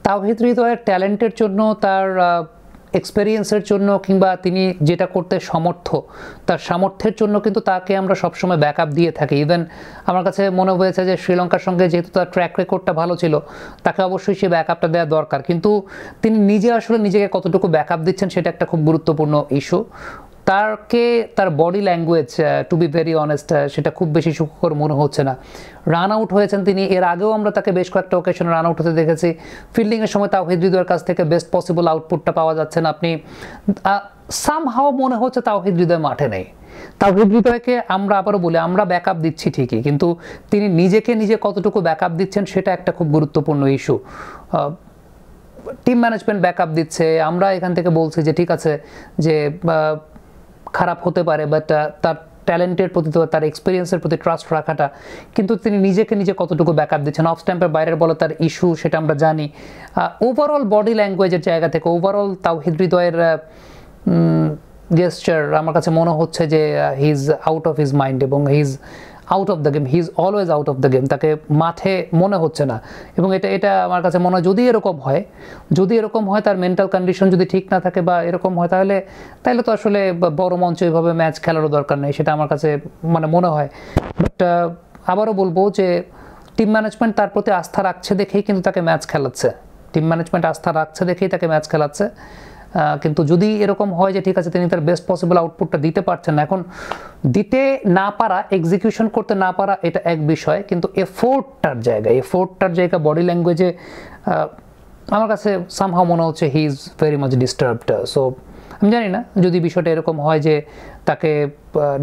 তাওহিদ হৃদয়ের ট্যালেন্টের জন্য, তার এক্সপেরিয়েন্সের জন্য, কিংবা তিনি যেটা করতে সমর্থ তার সামর্থ্যের জন্য কিন্তু তাকে আমরা সবসময় ব্যাকআপ দিয়ে থাকি। ইভেন আমার কাছে মনে হয়েছে যে শ্রীলঙ্কার সঙ্গে যেহেতু তার ট্র্যাক রেকর্ডটা ভালো ছিল, তাকে অবশ্যই সে ব্যাকআপটা দেওয়া দরকার। কিন্তু তিনি নিজে আসলে নিজেকে কতটুকু ব্যাকআপ দিচ্ছেন সেটা একটা খুব গুরুত্বপূর্ণ ইস্যু। তার body language, to be very honest, সেটা খুব বেশি সুখকর মনে হচ্ছে না। রান আউট হয়েছেন তিনি, এর আগেও আমরা তাকে বেশ কয়েকটা ওকেশনে রান আউট হতে দেখেছি। ফিল্ডিংয়ের সময় তাওহিদ হৃদয়ের কাছ থেকে বেস্ট পসিবল আউটপুটটা পাওয়া যাচ্ছে না। আপনি সামহাও মনে হচ্ছে তাওহিদ হৃদয় মাঠে নেই। তাওহিদ হৃদয়কে আমরা আবারও বলি, আমরা ব্যাকআপ দিচ্ছি ঠিকই, কিন্তু তিনি নিজে কতটুকু ব্যাকআপ দিচ্ছেন সেটা একটা খুব গুরুত্বপূর্ণ ইস্যু। টিম ম্যানেজমেন্ট ব্যাকআপ দিচ্ছে, আমরা এখান থেকে বলছি যে ঠিক আছে যে খারাপ হতে পারে, বাট তার ট্যালেন্টের প্রতি, তার এক্সপিরিয়েন্সের প্রতি ট্রাস্ট রাখাটা, কিন্তু তিনি নিজে কতটুকু ব্যাকআপ দিচ্ছেন। অফ স্ট্যাম্পের বাইরের বলে তার ইস্যু, সেটা আমরা জানি। ওভারঅল বডি ল্যাঙ্গুয়েজের জায়গা থেকে, ওভারঅল তাওহিদ হৃদয়ের গেস্টার আমার কাছে মনে হচ্ছে যে he is out of his mind এবং he is out of the game. He is always out of the game. তাকে মাঠে মনে হচ্ছে না, এবং এটা আমার কাছে মনে হয় যদি এরকম হয়, তার মেন্টাল কন্ডিশন যদি ঠিক না থাকে বা এরকম হয়, তাহলে তো আসলে বড় মঞ্চে এভাবে ম্যাচ খেলারও দরকার নেই, সেটা আমার কাছে মনে হয়। বাট আবারও বলবো যে টিম ম্যানেজমেন্ট তার প্রতি আস্থা রাখছে দেখেই কিন্তু তাকে ম্যাচ খেলাচ্ছে। কিন্তু যদি এরকম হয় যে ঠিক আছে তিনি তার বেস্ট পসিবল আউটপুটটা দিতে পারছেন না, এখন দিতে না পারা, এক্সিকিউশন করতে না পারা এটা এক বিষয়, কিন্তু এফোর্টটার জায়গা বডি ল্যাঙ্গুয়েজে আমার কাছে সামহাও মনে হচ্ছে he is very much disturbed. So আমি জানি না যদি বিষয়টা এরকম হয় যে তাকে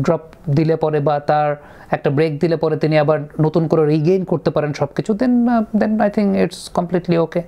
ড্রপ দিলে পরে বা তার একটা ব্রেক দিলে পরে তিনি আবার নতুন করে রিগেইন করতে পারেন সব কিছু, then I think it's completely okay.